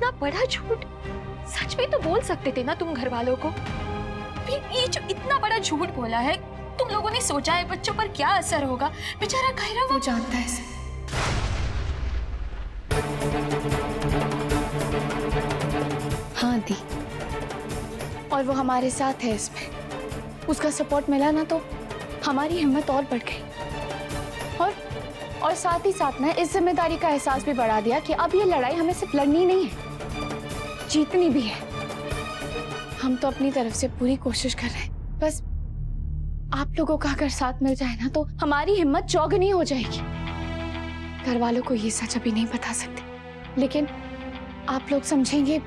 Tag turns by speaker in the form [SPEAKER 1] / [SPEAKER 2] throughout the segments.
[SPEAKER 1] इतना बड़ा झूठ सच में तो बोल सकते थे ना तुम घर वालों को। फिर ये जो इतना बड़ा झूठ बोला है, तुम लोगों ने सोचा है बच्चों पर क्या असर होगा? बेचारा कायरा वो जानता है इसे।
[SPEAKER 2] हाँ दी, और वो हमारे साथ है इसमें। उसका सपोर्ट मिला ना तो हमारी हिम्मत और बढ़ गई। और साथ ही साथ ना इस जिम्मेदारी का एहसास भी बढ़ा दिया कि अब ये लड़ाई हमें सिर्फ लड़नी नहीं है, जीतनी भी है। हम तो अपनी तरफ से पूरी कोशिश कर रहे हैं, बस आप लोगों का अगर साथ मिल जाए ना तो हमारी हिम्मत चौगुनी हो जाएगी। घर वालों को ये सच अभी नहीं बता सकते, लेकिन आप लोग समझेंगे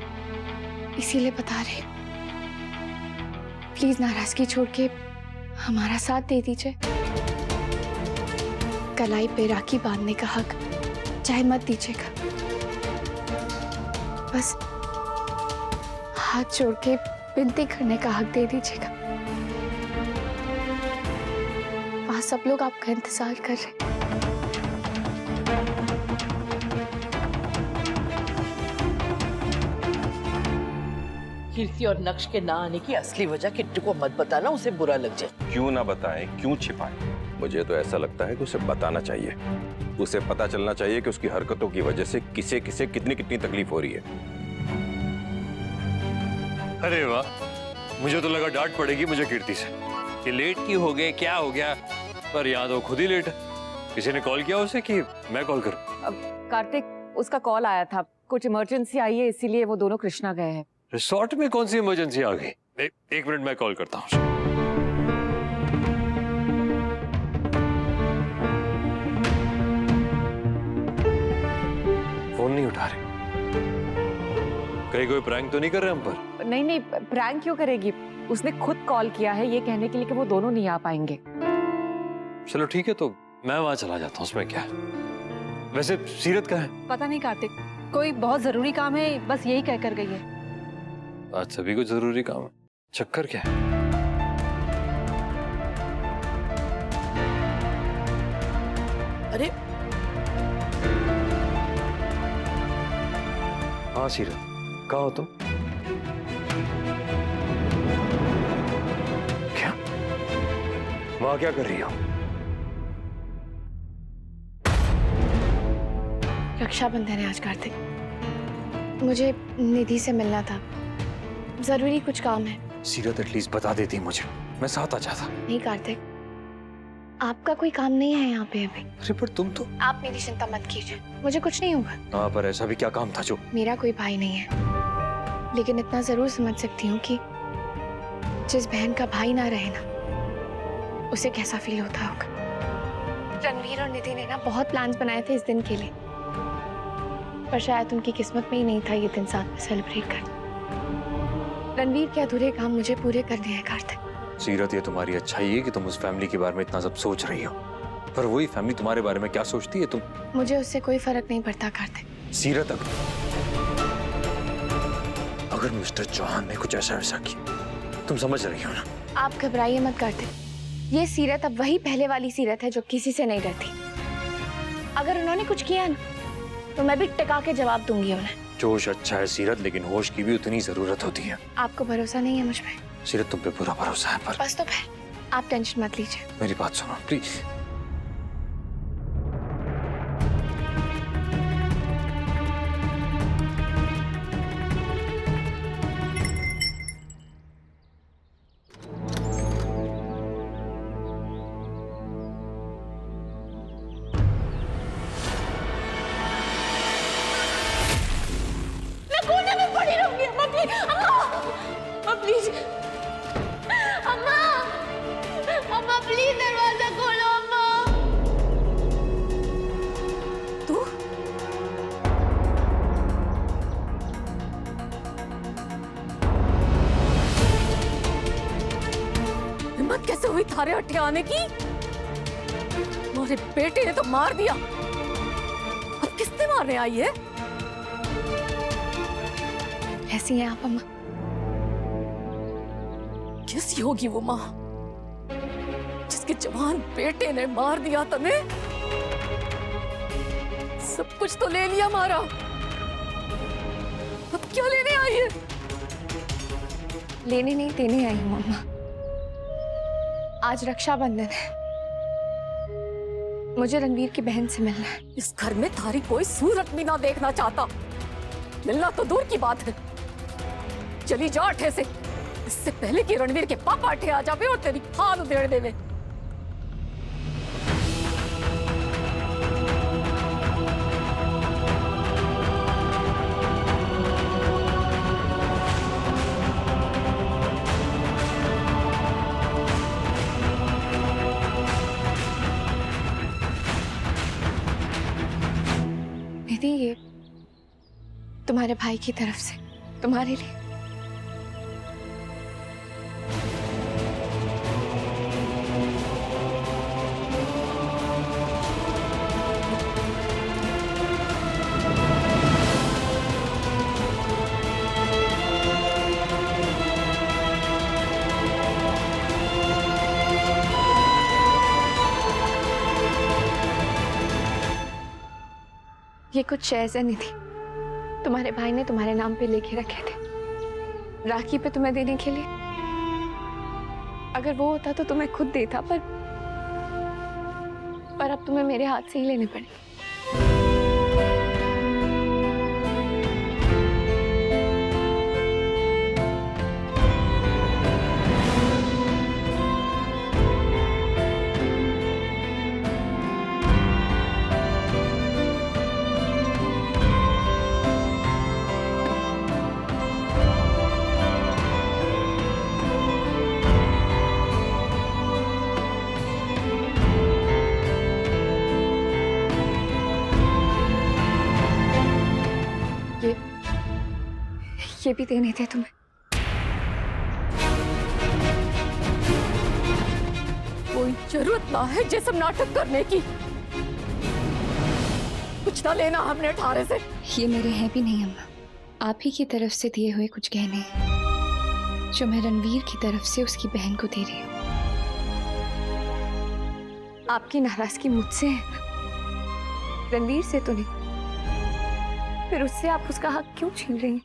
[SPEAKER 2] इसीलिए बता रहे। प्लीज नाराजगी छोड़ के हमारा साथ दे दीजिए। कलाई पे राखी बांधने का हक चाहे मत दीजिएगा, बस हाथ जोड़ के विनती करने का हक दे दीजिएगा। वहां सब लोग आपका इंतजार कर रहे हैं।
[SPEAKER 3] कीर्ति और नक्श के ना आने की असली वजह किट्टू को मत बताना, उसे बुरा लग जाए।
[SPEAKER 4] क्यों ना बताएं, क्यों छिपाएं? मुझे तो ऐसा लगता है कि उसे बताना चाहिए। उसे पता चलना चाहिए कि उसकी हरकतों की वजह से किसे किसे कितनी कितनी तकलीफ हो रही है।
[SPEAKER 5] अरे वाह, मुझे तो लगा डांट पड़ेगी मुझे कीर्ति से कि लेट क्यों हो गए, क्या हो गया, पर यहाँ तो खुद ही लेट है। किसी ने कॉल किया उसे कि मैं कॉल करूं?
[SPEAKER 6] अब कार्तिक, उसका कॉल आया था, कुछ इमरजेंसी आई है इसीलिए वो दोनों कृष्णा गए हैं।
[SPEAKER 5] रिसोर्ट में कौन सी इमरजेंसी आ गई? एक मिनट, मैं कॉल करता हूँ। फोन नहीं उठा रहे, कहीं कोई प्रैंक तो नहीं कर रहे हम पर?
[SPEAKER 6] नहीं नहीं, प्रैंक क्यों करेगी, उसने खुद कॉल किया है ये कहने के लिए कि वो दोनों नहीं आ पाएंगे।
[SPEAKER 5] चलो ठीक है, तो मैं वहां चला जाता हूँ, उसमें क्या है। वैसे सीरत कहाँ है?
[SPEAKER 7] पता नहीं कार्तिक, कोई बहुत जरूरी काम है, बस यही कहकर गई है।
[SPEAKER 5] आज सभी को जरूरी काम है, चक्कर क्या है?
[SPEAKER 3] अरे
[SPEAKER 5] हाँ सीरत, कहाँ हो तुम? क्या वहां क्या कर रही हो?
[SPEAKER 2] रक्षाबंधन है आज कार्तिक, मुझे निधि से मिलना था, जरूरी कुछ काम है।
[SPEAKER 5] सीरत एटलीस्ट बता देती मुझे, मैं साथ आ जाता।
[SPEAKER 2] नहीं कार्तिक, आपका कोई काम नहीं है यहाँ पे अभी।
[SPEAKER 5] अरे पर तुम तो।
[SPEAKER 2] आप मेरी चिंता मत कीजिए, मुझे कुछ नहीं होगा।
[SPEAKER 5] हाँ, पर ऐसा भी क्या काम था जो?
[SPEAKER 2] मेरा कोई भाई नहीं है, लेकिन इतना जरूर समझ सकती हूँ कि जिस बहन का भाई ना रहे ना, उसे कैसा फील होता होगा। रणवीर और निधि ने ना बहुत प्लान्स बनाए थे इस दिन के लिए, पर शायद उनकी किस्मत में ही नहीं था ये दिन साथ में सेलिब्रेट करना। रणवीर के अधूरे काम मुझे पूरे करने हैं कार्तिक।
[SPEAKER 5] सीरत, ये तुम्हारी अच्छाई है कि तुम उस फैमिली के बारे में इतना सब सोच रही हो, पर वही फैमिली तुम्हारे बारे में क्या सोचती है? तुम।
[SPEAKER 2] मुझे उससे कोई फर्क नहीं पड़ता कार्तिक।
[SPEAKER 5] सीरत, अगर मिस्टर चौहान ने कुछ ऐसा वैसा किया, तुम समझ रही हो ना?
[SPEAKER 2] आप घबराइए मत कार्तिक, ये सीरत अब वही पहले वाली सीरत है जो किसी से नहीं डरती। अगर उन्होंने कुछ किया ना तो मैं भी टिका के जवाब दूंगी उन्हें।
[SPEAKER 5] जोश अच्छा है सीरत, लेकिन होश की भी उतनी जरूरत होती है।
[SPEAKER 2] आपको भरोसा नहीं है मुझ पे?
[SPEAKER 5] सीरत, तुम पे पूरा भरोसा है, पर
[SPEAKER 2] बस तो फिर आप टेंशन मत लीजिए।
[SPEAKER 5] मेरी बात सुनो प्लीज।
[SPEAKER 2] अम्मा प्लीज दरवाजा खोलो अम्मा।
[SPEAKER 7] तू हिम्मत कैसे हुई थारे हट्टे आने की? तुम्हारे बेटे ने तो मार दिया, अब किसने मारने आई है?
[SPEAKER 2] कैसी हैं आप अम्मा?
[SPEAKER 7] कैसी होगी वो माँ जिसके जवान बेटे ने मार दिया तुम्हें? सब कुछ तो ले लिया हमारा,
[SPEAKER 2] लेने नहीं देने आई हूँ मम्मा। आज रक्षाबंधन है, मुझे रणवीर की बहन से मिलना है।
[SPEAKER 7] इस घर में थारी कोई सूरत भी ना देखना चाहता, मिलना तो दूर की बात है। चली जा अठे से, इससे पहले कि रणवीर के पापा अठे आ जावे और तेरी फाल उधेड़ देवे।
[SPEAKER 2] दीदी, ये तुम्हारे भाई की तरफ से तुम्हारे लिए। ये कुछ शेयर्स है निधि, तुम्हारे भाई ने तुम्हारे नाम पे लेके रखे थे राखी पे तुम्हें देने के लिए। अगर वो होता तो तुम्हें खुद देता, पर अब तुम्हें मेरे हाथ से ही लेने पड़ेंगे। ये भी देने थे तुम्हें।
[SPEAKER 7] कोई जरूरत ना है ये सब नाटक करने की। कुछ ना लेना हमने ठारे से।
[SPEAKER 2] ये मेरे हैं भी नहीं अम्मा, आप ही की तरफ से दिए हुए कुछ गहने हैं जो मैं रणवीर की तरफ से उसकी बहन को दे रही हूँ। आपकी नाराजगी मुझसे है ना, रणवीर से तो नहीं। फिर उससे आप उसका हक क्यों छीन रही हैं?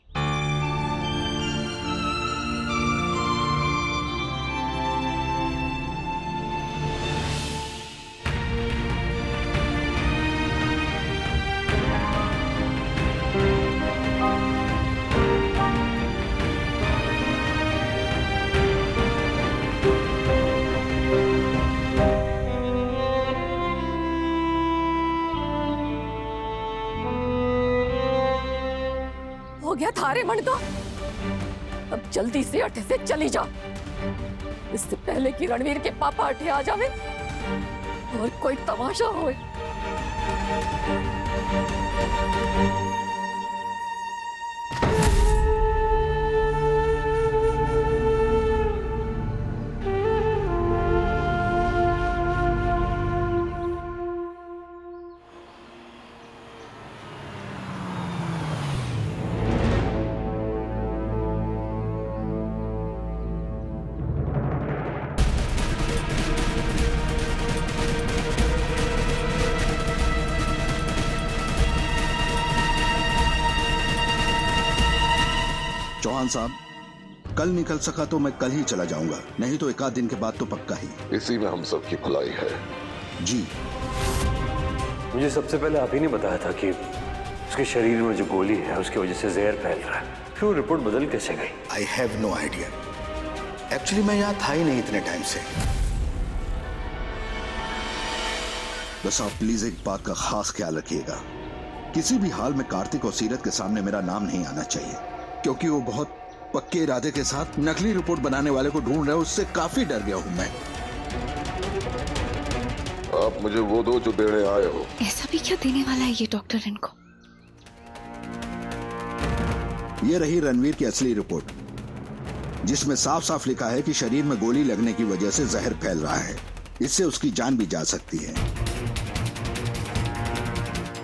[SPEAKER 7] हो गया थारे मन का, अब जल्दी से अठे से चली जा, इससे पहले कि रणवीर के पापा अठे आ जावे और कोई तमाशा होए।
[SPEAKER 8] चौहान साहब, कल निकल सका तो मैं कल ही चला जाऊंगा, नहीं तो एक आध दिन के बाद तो पक्का ही।
[SPEAKER 9] इसी में हम सबकी भलाई है।
[SPEAKER 8] जी।
[SPEAKER 5] मुझे सबसे पहले आप ही ने बताया था कि उसके शरीर में जो गोली है उसकी वजह से जहर फैल रहा है। फिर वो रिपोर्ट बदल कैसे गई?
[SPEAKER 8] I have no idea. Actually मैं यहाँ था ही नहीं इतने टाइम से। बस आप प्लीज एक बात का खास ख्याल रखिएगा, किसी भी हाल में कार्तिक और सीरत के सामने मेरा नाम नहीं आना चाहिए, क्योंकि वो बहुत पक्के इरादे के साथ नकली रिपोर्ट बनाने वाले को ढूंढ रहे हैं। उससे काफी डर गया हूं मैं।
[SPEAKER 9] आप मुझे वो दो जो देने आए हो।
[SPEAKER 2] ऐसा भी क्या देने वाला है ये डॉक्टर इनको?
[SPEAKER 8] ये रही रणवीर की असली रिपोर्ट, जिसमें साफ साफ लिखा है कि शरीर में गोली लगने की वजह से जहर फैल रहा है, इससे उसकी जान भी जा सकती है।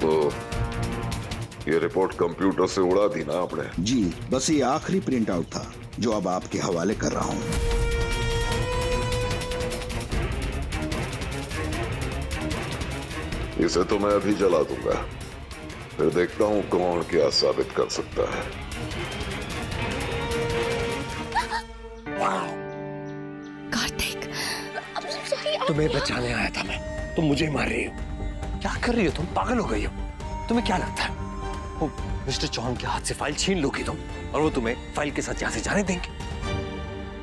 [SPEAKER 9] तो ये रिपोर्ट कंप्यूटर से उड़ा दी ना आपने?
[SPEAKER 8] जी, बस ये आखिरी प्रिंट आउट था जो अब आपके हवाले कर रहा हूं।
[SPEAKER 9] इसे तो मैं अभी जला दूंगा, फिर देखता हूं कौन क्या साबित कर सकता है।
[SPEAKER 2] कार्तिक,
[SPEAKER 5] तुम्हें बचाने आया था मैं, तुम मुझे मार रही हो। क्या कर रही हो तुम? पागल हो गई हो? तुम्हें क्या लगता है वो मिस्टर चौहान के हाथ से फाइल छीन लोगी तुम, और वो तुम्हें फाइल के साथ यहाँ से जाने देंगे?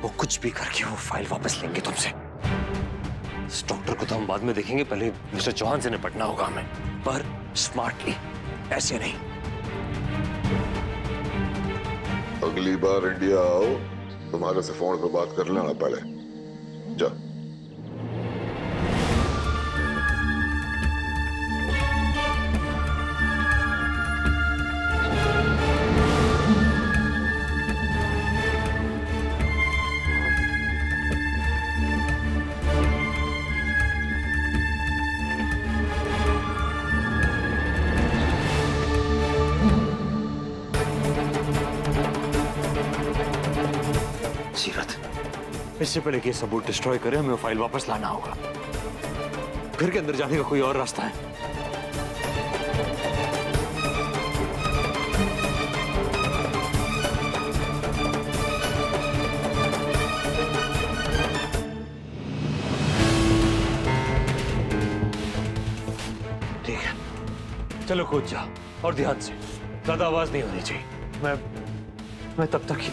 [SPEAKER 5] वो कुछ भी करके वो फाइल वापस लेंगे तुमसे। इस डॉक्टर को तो हम बाद में देखेंगे, पहले मिस्टर चौहान से निपटना होगा हमें, पर स्मार्टली, ऐसे नहीं।
[SPEAKER 9] अगली बार इंडिया आओ, तुम्हारे से फोन पे बात कर लेना पड़े। जा।
[SPEAKER 5] सीरत, इससे पहले कि ये सबूत डिस्ट्रॉय करे, हमें वो फाइल वापस लाना होगा। घर के अंदर जाने का कोई और रास्ता है? ठीक है, चलो कूद जाओ, और ध्यान से, ज्यादा आवाज नहीं होनी चाहिए। मैं तब तक ही।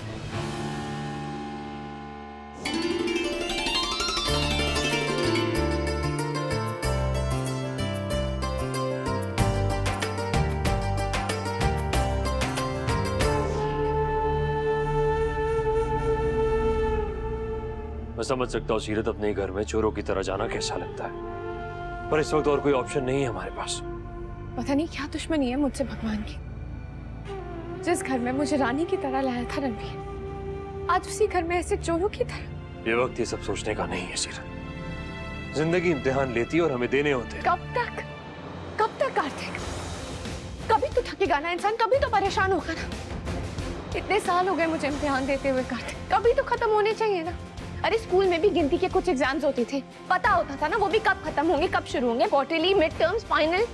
[SPEAKER 5] मैं समझ सकता हूँ सीरत, अपने घर में चोरों की तरह जाना कैसा लगता है, पर इस वक्त और कोई ऑप्शन नहीं है हमारे पास।
[SPEAKER 2] पता नहीं क्या दुश्मनी है मुझसे भगवान की। जिस घर में मुझे रानी की तरह लाया था रणवीर, आज उसी घर में ऐसे चोरों की तरह।
[SPEAKER 5] ये वक्त ये सब सोचने का नहीं है सीरत। जिंदगी इम्तिहान लेती है और हमें देने होते हैं।
[SPEAKER 2] कब तक कार्तिक? कभी तो थकेगा ना इंसान, कभी तो परेशान होगा ना। इतने साल हो गए मुझे इम्तिहान देते हुए कार्तिक, कभी तो खत्म होने चाहिए ना। अरे स्कूल में भी गिनती के कुछ एग्जाम्स होते थे, पता होता था ना वो भी कब खत्म होंगे, कब शुरू होंगे, क्वार्टरली, मिड टर्म्स, फाइनल।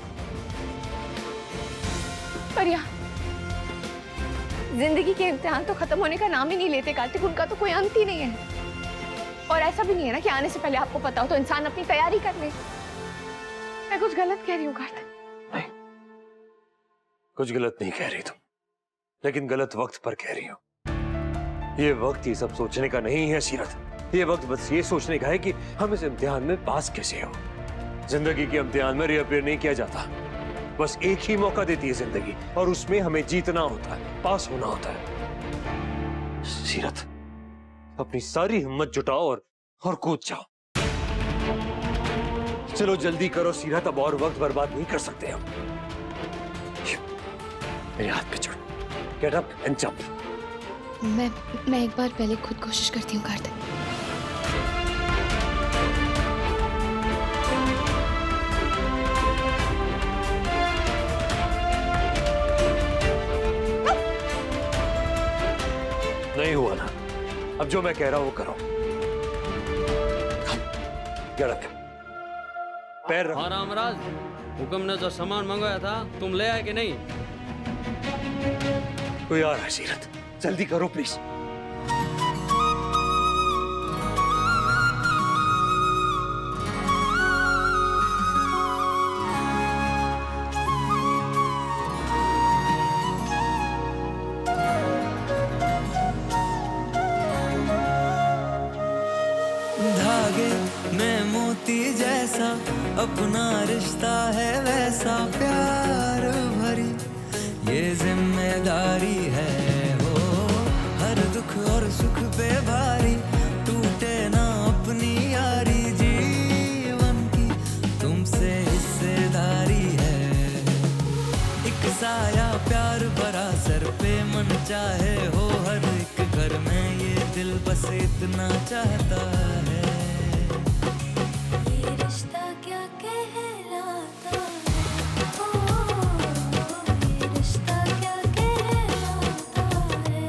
[SPEAKER 2] पर यार जिंदगी के इम्तिहान तो खत्म होने का नाम ही नहीं लेते कार्तिक, उनका तो कोई अंत ही नहीं है। और ऐसा भी नहीं है ना कि आने से पहले आपको पता हो तो इंसान अपनी तैयारी कर ले। मैं कुछ गलत कह रही हूँ कार्तिक?
[SPEAKER 5] नहीं, कुछ गलत नहीं कह रही तुम, लेकिन गलत वक्त पर कह रही हो। ये वक्त ये सब सोचने का नहीं है सीरत। ये वक्त बस ये सोचने का है कि हम इस इम्तिहान में पास कैसे हो। जिंदगी के इम्तिहान में रीअपीयर नहीं किया जाता, बस एक ही मौका देती है जिंदगी, और उसमें हमें जीतना होता है, पास होना होता है। सीरत, अपनी सारी हिम्मत जुटाओ और कूद जाओ। चलो जल्दी करो सीरत, अब और वक्त बर्बाद नहीं कर सकते हम। मेरे हाथ पे चढ़, गेट अप एंड जंप।
[SPEAKER 2] मैं एक बार पहले खुद कोशिश करती हूँ कार्तिक।
[SPEAKER 5] नहीं हुआ ना, अब जो मैं कह रहा हूं वो करो। गेट अप, पैर रखो।
[SPEAKER 10] हाँ रामराज, हुक्म ने जो सामान मंगवाया था तुम ले आए कि नहीं?
[SPEAKER 5] कोई आ रहा है सीरत, जल्दी करो प्लीज।
[SPEAKER 11] धागे में मोती जैसा अपना रिश्ता है, वैसा प्यार भरी ये जिम्मेदारी है। हो हर दुख और सुख पे भारी, टूटे ना अपनी यारी, जीवन की तुमसे हिस्सेदारी है। एक साया प्यार भरा सर पे मन चाहे हो हर एक घर में, ये दिल बस इतना चाहता है। ये रिश्ता क्या कहलाता है, ओ, ये रिश्ता क्या कहलाता है।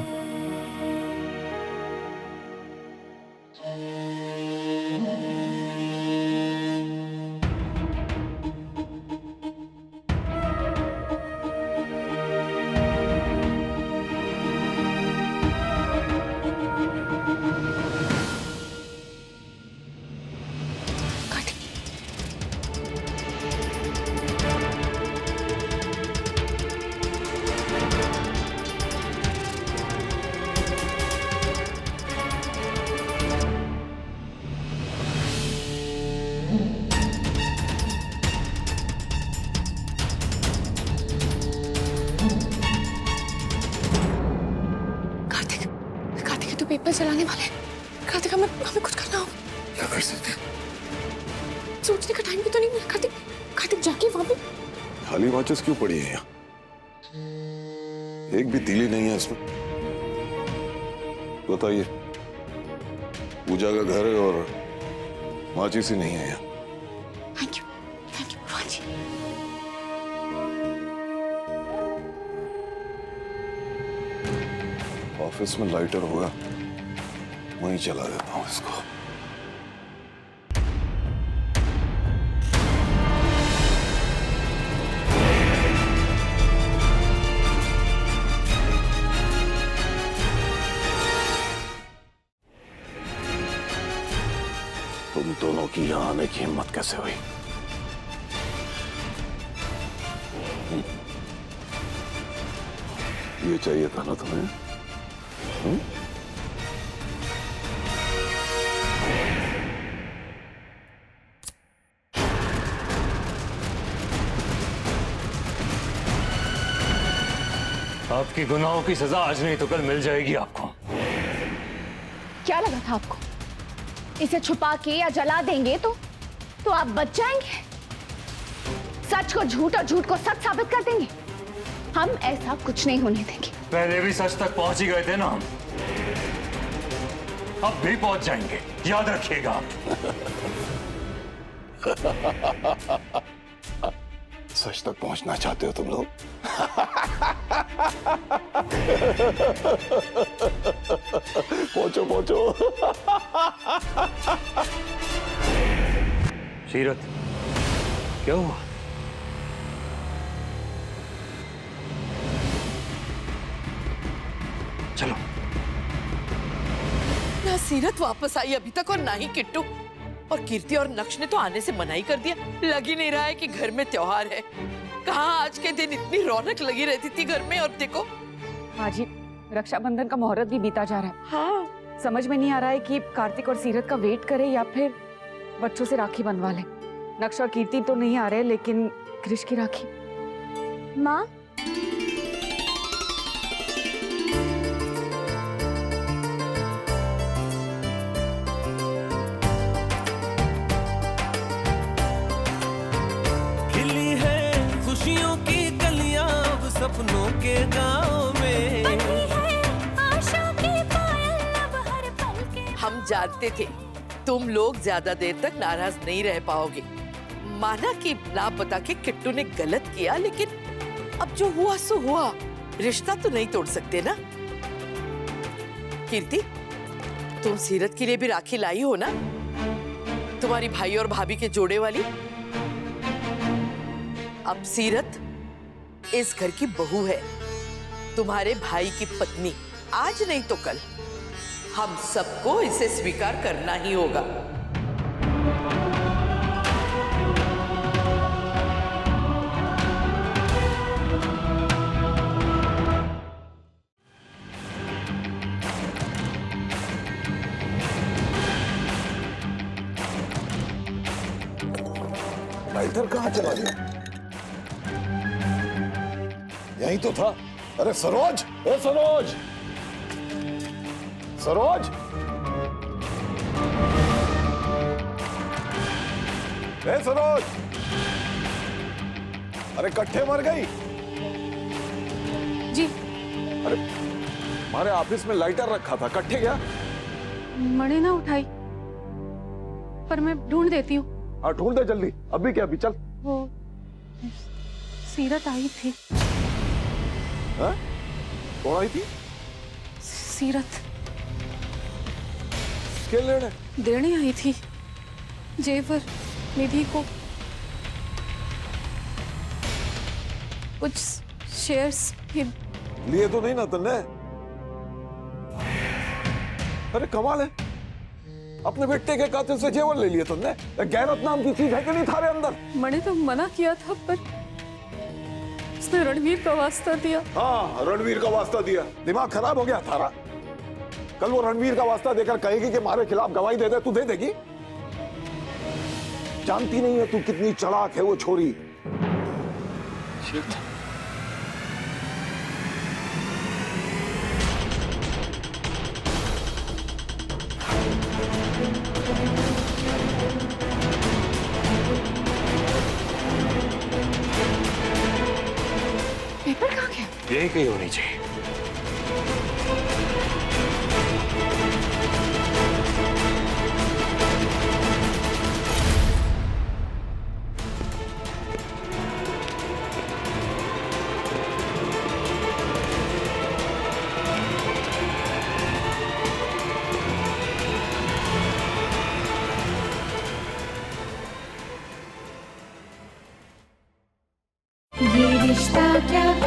[SPEAKER 2] तो पेपर चलाने वाले हैं। कार्तिक हमें कुछ करना होगा।
[SPEAKER 9] क्या कर सकते?
[SPEAKER 2] सोचने का टाइम भी तो नहीं मिला। कार्तिक जाके वहां पे
[SPEAKER 9] खाली वाचस क्यों पड़ी है यहाँ? एक भी तीली नहीं है इसमें। बताइए, पूजा का घर है और माचिस ही नहीं है यहाँ।
[SPEAKER 2] थैंक यू भगवान जी।
[SPEAKER 9] ऑफिस में लाइटर होगा, वहीं चला देता हूँ इसको। तुम दोनों की यहाँ आने की हिम्मत कैसे हुई? ये चाहिए था ना तुम्हें?
[SPEAKER 5] आपकी गुनाहों की सजा आज नहीं तो कल मिल जाएगी आपको।
[SPEAKER 2] क्या लगा था आपको इसे छुपा के या जला देंगे तो आप बच जाएंगे? सच को झूठ और झूठ को सच साबित कर देंगे? हम ऐसा कुछ नहीं होने देंगे।
[SPEAKER 5] पहले भी सच तक पहुंच ही गए थे ना हम, अब भी पहुंच जाएंगे, याद रखिएगा।
[SPEAKER 9] सच तक पहुंचना चाहते हो तुम लोग? पहुंचो।
[SPEAKER 5] सीरत, क्या हुआ? चलो।
[SPEAKER 3] ना सीरत वापस आई अभी तक और ना ही किट्टू। और कीर्ति और नक्श ने तो आने से मना ही कर दिया। लग ही नहीं रहा है कि घर में त्योहार है। कहाँ आज के दिन इतनी रौनक लगी रहती थी घर में, और देखो।
[SPEAKER 6] हाँ जी, रक्षाबंधन का मुहूर्त भी बीता जा रहा है।
[SPEAKER 3] हाँ,
[SPEAKER 6] समझ में नहीं आ रहा है कि कार्तिक और सीरत का वेट करे या फिर बच्चों से राखी बनवा ले। नक्श और कीर्ति तो नहीं आ रहे, लेकिन क्रिश की राखी।
[SPEAKER 2] माँ,
[SPEAKER 11] खिली है खुशियों की गलियां अब सपनों के गाँव में।
[SPEAKER 3] हम जानते थे तुम लोग ज्यादा देर तक नाराज नहीं रह पाओगे। माना कि लापता के किट्टू ने गलत किया, लेकिन अब जो हुआ सो हुआ। रिश्ता तो नहीं तोड़ सकते ना। कीर्ति, तुम सीरत के लिए भी राखी लाई हो ना? तुम्हारी भाई और भाभी के जोड़े वाली। अब सीरत इस घर की बहू है, तुम्हारे भाई की पत्नी। आज नहीं तो कल हम सबको इसे स्वीकार करना ही होगा।
[SPEAKER 9] लाइटर कहाँ चला गया? यहीं तो था। अरे सरोज, ए सरोज, सरोज, ए सरोज, अरे कट्ठे मर गई।
[SPEAKER 2] जी।
[SPEAKER 9] अरे हमारे ऑफिस में लाइटर रखा था, कट्ठे गया?
[SPEAKER 2] मणि ना उठाई, पर मैं ढूंढ देती हूँ।
[SPEAKER 9] हाँ ढूंढ दे जल्दी। अभी क्या? अभी चल।
[SPEAKER 2] वो सीरत आई थी।
[SPEAKER 9] हाँ? कौन आई थी?
[SPEAKER 2] सीरत
[SPEAKER 9] क्या लेने?
[SPEAKER 2] देने आई थी जेवर निधि को। कुछ शेयर्स भी
[SPEAKER 9] लिए तो नहीं ना तुमने? अरे कमाल है, अपने बेटे के कातिल से जेवर ले लिए तुमने। गैरत नाम की चीज है कि नहीं थारे अंदर?
[SPEAKER 2] मैंने तो मना किया था, पर उसने रणवीर का वास्ता दिया।
[SPEAKER 9] हाँ, रणवीर का वास्ता दिया। दिमाग खराब हो गया थारा। कल वो रणवीर का वास्ता देकर कहेगी कि हमारे खिलाफ गवाही दे दे, तू दे देगी? जानती नहीं है तू कितनी चालाक है वो छोरी।
[SPEAKER 5] यही कहीं होनी चाहिए।
[SPEAKER 12] ये रिश्ता क्या